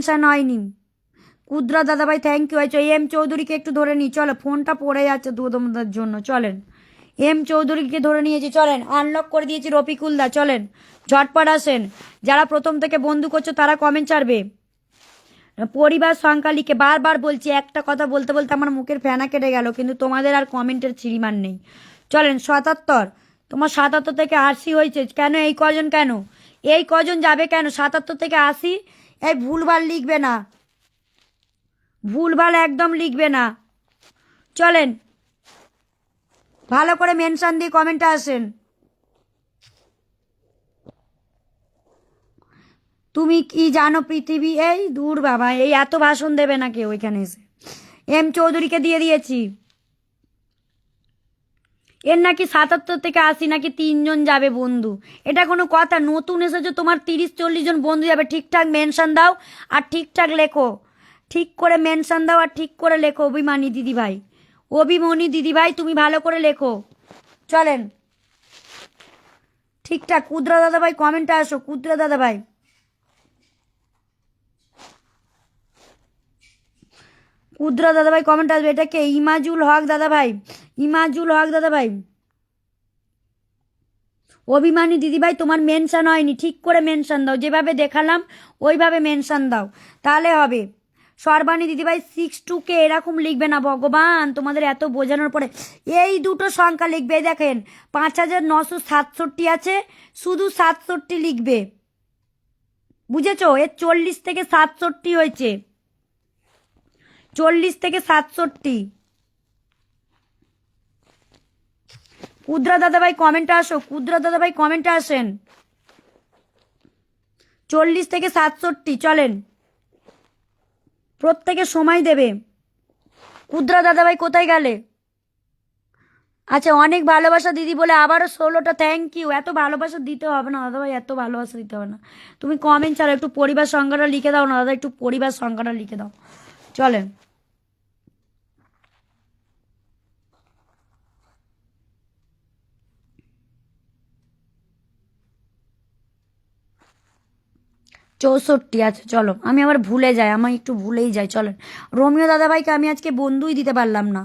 Mention হয়নি। কুদ্রা দাদাভাই thank you. হয়েছে এম চৌধুরীকে একটু ধরে নিই, চলো ফোনটা পড়ে যাচ্ছে তোমাদের জন্য। চলেন এম চৌধুরীকে ধরে নিয়েছি, চলেন আনলক করে দিয়েছি রফিকুল দা, চলেন ঝটপট আসেন। যারা প্রথম থেকে বন্ধু করছো তারা কমেন্ট ছাড়বে। পরিবার সংখ্যা লিখে বারবার বলছি, একটা কথা বলতে বলতে আমার মুখের ফেনা কেটে গেল, কিন্তু তোমাদের আর কমেন্টের ছিরিমার নেই। চলেন 77, তোমার 77 থেকে 80 হয়েছে কেন? এই কজন কেন? এই কজন যাবে কেন 77 থেকে 80? এই ভুলভাল লিখবে না, ভুলভাল একদম লিখবে না। চলেন ভালো করে মেনশন দিয়ে কমেন্টে আসেন। তুমি কি জানো পৃথিবী, এই দূর বাবা, এই এত ভাষণ দেবে না কেউ এখানে এসে। এম চৌধুরীকে দিয়ে দিয়েছি। এর নাকি 77 থেকে 80 নাকি 3 জন যাবে বন্ধু। এটা কোনো কথা? নতুন এসেছো, তোমার 30-40 জন বন্ধু যাবে। ঠিকঠাক মেনশন দাও আর ঠিকঠাক লেখো, ঠিক করে মেনশন দাও আর ঠিক করে লেখো। অভিমানী দিদি ভাই, অভিমনি দিদি ভাই, তুমি ভালো করে লেখো। চলেন ঠিকঠাক। কুদ্রা দাদা ভাই কমেন্টে আসো, কুদ্রা দাদা ভাই, কুদ্রা দাদা ভাই কমেন্ট আসবে। এটা কে? ইমাজুল হক দাদা ভাই, ইমাজুল হক দাদা ভাই। অভিমানী দিদিভাই তোমার মেনশন হয়নি, ঠিক করে মেনশন দাও, যেভাবে দেখালাম ওইভাবে মেনশন দাও, তাহলে হবে। সর্বাণী দিদিভাই 62K এরকম লিখবে না ভগবান, তোমাদের এত বোঝানোর পরে এই দুটো সংখ্যা লিখবে। এই দেখেন 5967 আছে, শুধু 67 লিখবে, বুঝেছো? এর 40 থেকে 67 হয়েছে, 40 থেকে 67। কুদ্রা দাদাভাই কমেন্টে আসো, কুদ্রা দাদাভাই কমেন্টে আসেন। 40 থেকে 67, চলেন প্রত্যেকে সময় দেবে। কুদ্রা দাদাভাই কোথায় গেলে? আচ্ছা, অনেক ভালোবাসা দিদি বলে আবারও 16টা, থ্যাংক ইউ। এত ভালোবাসা দিতে হবে না দাদাভাই, এত ভালোবাসা দিতে হবে না। তুমি কমেন্ট ছাড়ো, একটু পরিবার সংখ্যাটা লিখে দাও না দাদা, একটু পরিবার সংখ্যাটা লিখে দাও। চলেন 64 আছে, চলো। আমি আবার ভুলে যাই, আমি একটু ভুলেই যাই। চলেন রোমিও দাদাভাইকে আমি আজকে বন্ধুই দিতে পারলাম না।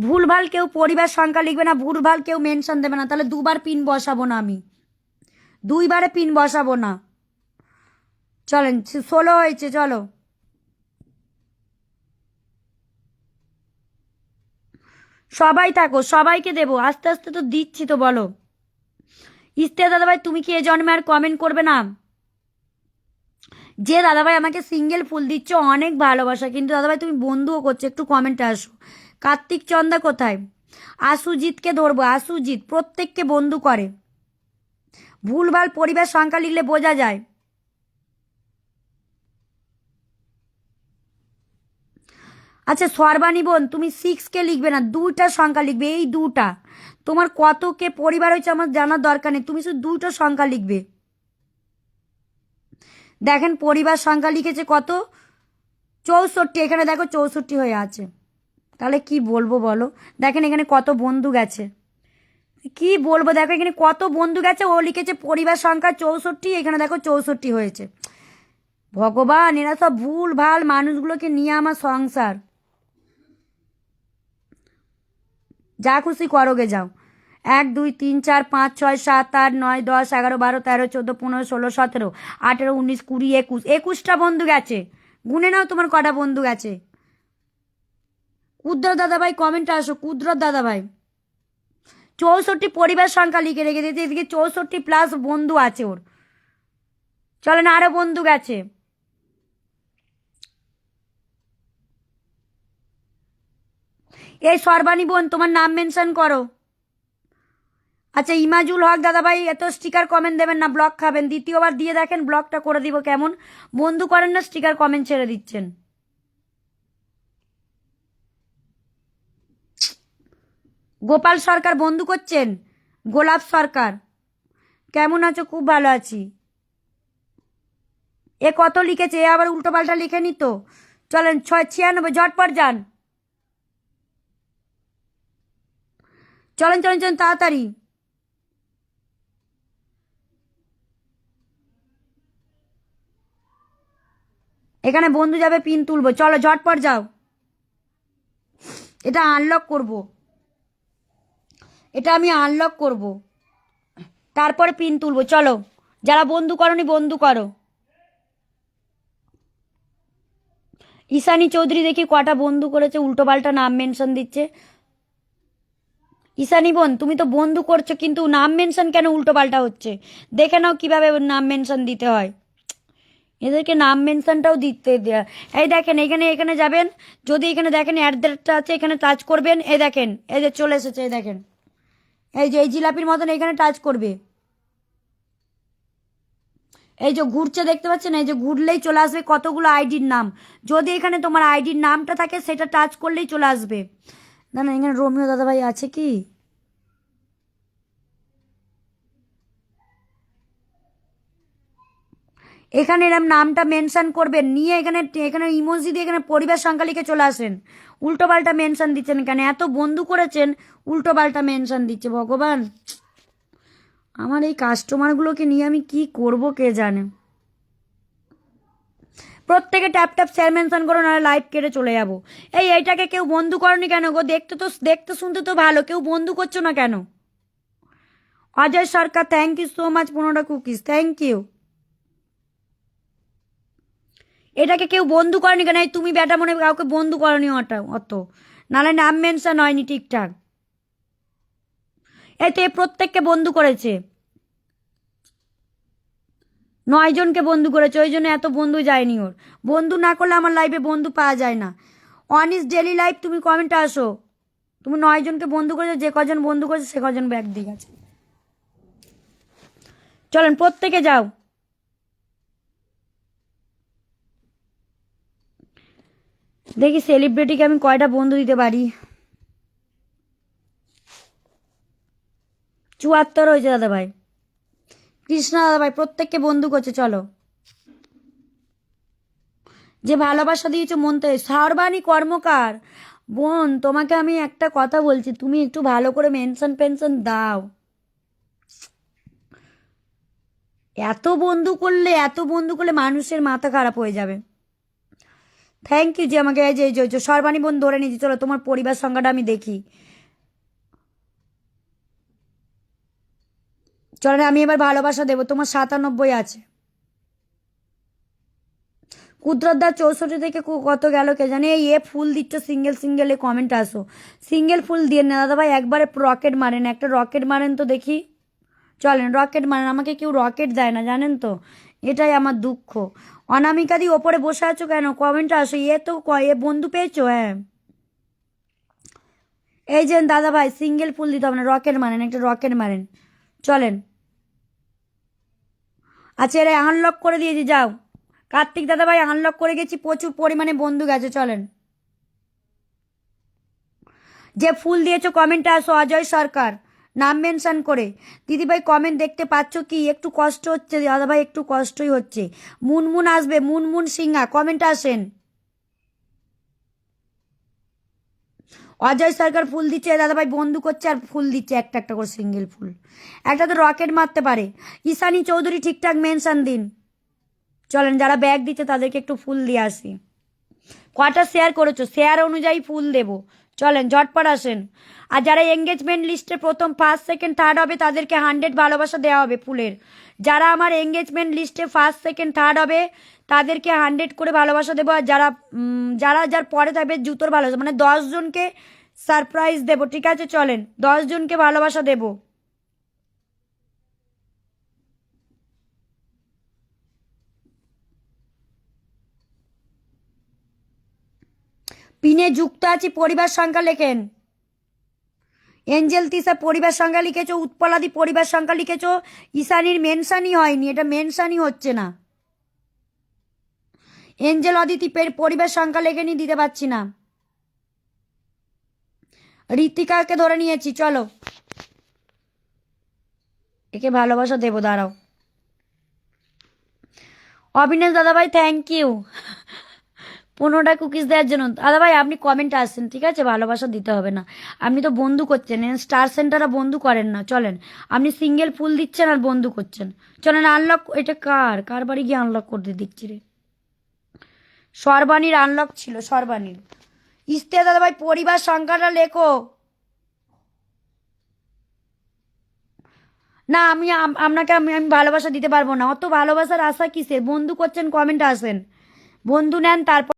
ভুলভাল কেউ পরিবার সংখ্যা লিখবে না, ভুলভাল কেউ মেনশন দেবে না, তাহলে দুবার পিন বসাবো না আমি, দুইবারে পিন বসাবো না। চলেন 16 হয়েছে, চলো সবাই থাকো, সবাইকে দেবো আস্তে আস্তে তো দিচ্ছি তো, বলো। ইস্তে দাদাভাই তুমি কি এ জন্মে আর কমেন্ট করবে না? যে দাদাভাই আমাকে সিঙ্গেল ফুল দিচ্ছ অনেক ভালোবাসা, কিন্তু দাদাভাই তুমি বন্ধুও করছো, একটু কমেন্টে আসো। কার্তিক চন্দা কোথায়? আশুজিৎকে ধরবো, আশুজিৎ প্রত্যেককে বন্ধু করে। ভুলভাল পরিবার সংখ্যা লিখলে বোঝা যায়। আচ্ছা সর্বাণী বোন, তুমি 6K লিখবে না, দুইটা সংখ্যা লিখবে, এই দুটা। তোমার কত কে পরিবার হয়েছে আমার জানার দরকার নেই, তুমি শুধু দুইটা সংখ্যা লিখবে। দেখেন পরিবার সংখ্যা লিখেছে কত, 64। এখানে দেখো 64 হয়ে আছে, তাহলে কি বলবো বলো? দেখেন এখানে কত বন্ধু গেছে, কি বলবো? দেখো এখানে কত বন্ধু গেছে, ও লিখেছে পরিবার সংখ্যা 64, এখানে দেখো 64 হয়েছে। ভগবান, এরা সব ভুল ভাল মানুষগুলোকে নিয়ে আমার সংসার। যা খুশি করোগে যাও। 1 2 3 4 5 6 7 8 9 10 11 12 13 14 15 16 17 18 19 20 21, 21টা বন্ধু গেছে। গুনে নাও তোমার কটা বন্ধু গেছে। কুদ্র দাদাভাই কমেন্টে আসো, কুদ্র দাদাভাই। 64 পরিবার সংখ্যা লিখে রেখে দিয়েছে, এদিকে 64 প্লাস বন্ধু আছে ওর। চলেন আরো বন্ধু গেছে। এই সর্বাণী বোন তোমার নাম মেনশন করো। আচ্ছা ইমাজুল হক দাদাভাই এত স্টিকার কমেন্ট দেবেন না, ব্লক খাবেন। দ্বিতীয়বার দিয়ে দেখেন, ব্লকটা করে দিব। কেমন বন্ধু করেন না, স্টিকার কমেন্ট ছেড়ে দিচ্ছেন। গোপাল সরকার বন্ধু করছেন, গোলাপ সরকার কেমন আছো? খুব ভালো আছি। এ কত লিখেছে, এ আবার উল্টো পাল্টা লিখে নি তো। চলেন 96, ঝটপট যান। চলেন চলেন চলেন তাড়াতাড়ি। এখানে বন্ধু যাবে, পিন তুলবো, চলো ঝটপট যাও। এটা আনলক করব, এটা আমি আনলক করব, তারপরে পিন তুলবো। চলো, যারা বন্ধু করনি বন্ধু করো। ঈশানী চৌধুরী দেখি কটা বন্ধু করেছে, উল্টো পাল্টা নাম মেনশন দিচ্ছে। ঈশানী বোন, তুমি তো বন্ধু করছো, কিন্তু নাম মেনশন কেন উল্টো পাল্টা হচ্ছে? দেখে নাও কিভাবে নাম মেনশন দিতে হয়। এদেরকে নাম মেনশনটাও দিতে দেয়া। এই দেখেন, এখানে এখানে যাবেন, যদি এখানে দেখেন অ্যাড্রেসটা আছে, এখানে টাচ করবেন, এই দেখেন, এই যে চলে এসেছে, এই দেখেন, এই যে এই জিলাপির মতন এখানে টাচ করবে, এই যে ঘুরছে দেখতে পাচ্ছেন, এই যে ঘুরলেই চলে আসবে কতগুলো আইডির নাম। যদি এখানে তোমার আইডির নামটা থাকে, সেটা টাচ করলেই চলে আসবে। না না, এখানে রোমিও দাদাভাই আছে কি? এখানে এরম নামটা মেনশন করবেন, নিয়ে এখানে এখানে ইমোজি দিয়ে এখানে পরিবার সংখ্যা লিখে চলে আসেন। উল্টো পাল্টা মেনশন দিচ্ছেন কেন? এত বন্ধু করেছেন, উল্টো পাল্টা মেনশন দিচ্ছে। ভগবান, আমার এই কাস্টমারগুলোকে নিয়ে আমি কি করব কে জানে। প্রত্যেকে ট্যাপ ট্যাপ শেয়ার মেনশন করো, নাহলে লাইভ কেটে চলে যাবো। এইটাকে কেউ বন্ধু করনি কেন গো? দেখতে শুনতে তো ভালো, কেউ বন্ধু করছো না কেন? Ajay Sarkar, thank you so much, 15টা কুকিজ, থ্যাংক ইউ। এটাকে কেউ বন্ধু করেনি কেন? এই তুমি বেটা মনে কাউকে বন্ধু করনি ওটা অত, নাহলে নাম মেনশন হয়নি ঠিকঠাক। এই তো এ প্রত্যেককে বন্ধু করেছে, 9 জনকে বন্ধু করেছে, ওই জন্য এত বন্ধু যায়নি ওর। বন্ধু না করলে আমার লাইফে বন্ধু পাওয়া যায় না। অনিস ডেলি লাইফ, তুমি কমেন্টে আসো। তুমি 9 জনকে বন্ধু করেছো, যে কজন বন্ধু করেছে সে কজন ব্যাগ দিয়ে গেছে। চলেন প্রত্যেকে যাও। দেখি সেলিব্রিটিকে আমি কয়টা বন্ধু দিতে পারি। 74 হয়েছে দাদা ভাই। কৃষ্ণা দাদা ভাই প্রত্যেককে বন্ধু করছে, চলো। যে ভালোবাসা দিয়েছো মনতে, সর্বাণী কর্মকার বোন, তোমাকে আমি একটা কথা বলছি, তুমি একটু ভালো করে মেনশন পেনশন দাও। এত বন্ধু করলে মানুষের মাথা খারাপ হয়ে যাবে। থ্যাংক ইউ যে আমাকে এই যে সর্বাণী বোন ধরে নিয়েছি। চলো, তোমার পরিবার সংখ্যাটা আমি দেখি। চলো, আমি এবার ভালোবাসা দেবো। তোমার 97 আছে। কুদরতদার 64 থেকে কত গেল কে জানে। এই ফুল দিচ্ছ সিঙ্গেল সিঙ্গেল, কমেন্ট আসো। সিঙ্গেল ফুল দিয়ে না দাদা ভাই, একবারে রকেট মারেন, একটা রকেট মারেন তো দেখি। চলেন রকেট মারেন, আমাকে কেউ রকেট দেয় না জানেন তো, এটাই আমার দুঃখ। অনামিকাদি ওপরে বসে আছো কেন? কমেন্ট আসো। এ বন্ধু পেয়েছো? হ্যাঁ, এই যে দাদা ভাই, সিঙ্গেল ফুল দিতে হবে না, রকেট মারেন, একটা রকেট মারেন। চলেন, আচ্ছা এরা আনলক করে দিয়েছি, যাও। কার্তিক দাদা ভাই আনলক করে গেছি, প্রচুর পরিমাণে বন্ধু গেছে। চলেন, যে ফুল দিয়েছো কমেন্টে আসো। অজয় সরকার নাম মেনশন করে। দিদিভাই কমেন্ট দেখতে পাচ্ছ কি? একটু কষ্ট হচ্ছে দাদা ভাই, একটু কষ্টই হচ্ছে। মুনমুন আসবে, মুনমুন সিংহা, কমেন্ট আসেন। অজয় সরকার ফুল দিচ্ছে দাদা ভাই, বন্ধু করছে আর ফুল দিচ্ছে একটা একটা করে সিঙ্গেল ফুল। একটা তো রকেট মারতে পারে। ঈশানী চৌধুরী ঠিকঠাক মেনশন দিন। চলেন, যারা ব্যাগ দিচ্ছে তাদেরকে একটু ফুল দিয়ে আসি। কটা শেয়ার করেছো, শেয়ার অনুযায়ী ফুল দেবো। চলেন ঝটপট আসেন। আর যারা এঙ্গেজমেন্ট লিস্টে প্রথম ফার্স্ট সেকেন্ড থার্ড হবে, তাদেরকে 100 ভালোবাসা দেওয়া হবে ফুলের। যারা আমার এঙ্গেজমেন্ট লিস্টে ফার্স্ট সেকেন্ড থার্ড হবে, তাদেরকে 100 করে ভালোবাসা দেবো। আর যার পরে থাকবে জুতোর ভালোবাসা, মানে 10 জনকে সারপ্রাইজ দেবো, ঠিক আছে? চলেন 10 জনকে ভালোবাসা দেবো। পিনে যুক্ত আছি, পরিবার সংখ্যা লেখেন। এঞ্জেল তিসা পরিবার সংখ্যা লিখেছো, উৎপলাদি পরিবার সংখ্যা লিখেছো। ঈশানীর মেনশনই হয়নি, এটা মেনশনই হচ্ছে না। এঞ্জেল অদিতি পরিবার সংখ্যা লেখেনি, দিতে পারছি না। ঋতিকাকে ধরে নিয়েছি, চলো একে ভালোবাসা দেবো, দাঁড়াও। অবিনাশ দাদাভাই থ্যাংক ইউ 15টা কুকিজ দেওয়ার জন্য। দাদাভাই আপনি কমেন্টে আসছেন, ঠিক আছে? ভালোবাসা দিতে হবে না, আপনি তো বন্ধু করছেন। স্টার সেন্টাররা বন্ধু করেন না। চলেন, আপনি সিঙ্গেল ফুল দিচ্ছেন আর বন্ধু করছেন। চলেন আনলক, এটা কার কার বাড়ি গিয়ে আনলক করতে দিচ্ছি রে। সর্বাণীর আনলক ছিল, সর্বাণীর। ইস্তে দাদাভাই পরিবার সংখ্যাটা লেখো। না আমি আপনাকে আমি ভালোবাসা দিতে পারবো না, অত ভালোবাসার আশা কিসের? বন্ধু করছেন, কমেন্ট আসেন, বন্ধু নেন, তারপর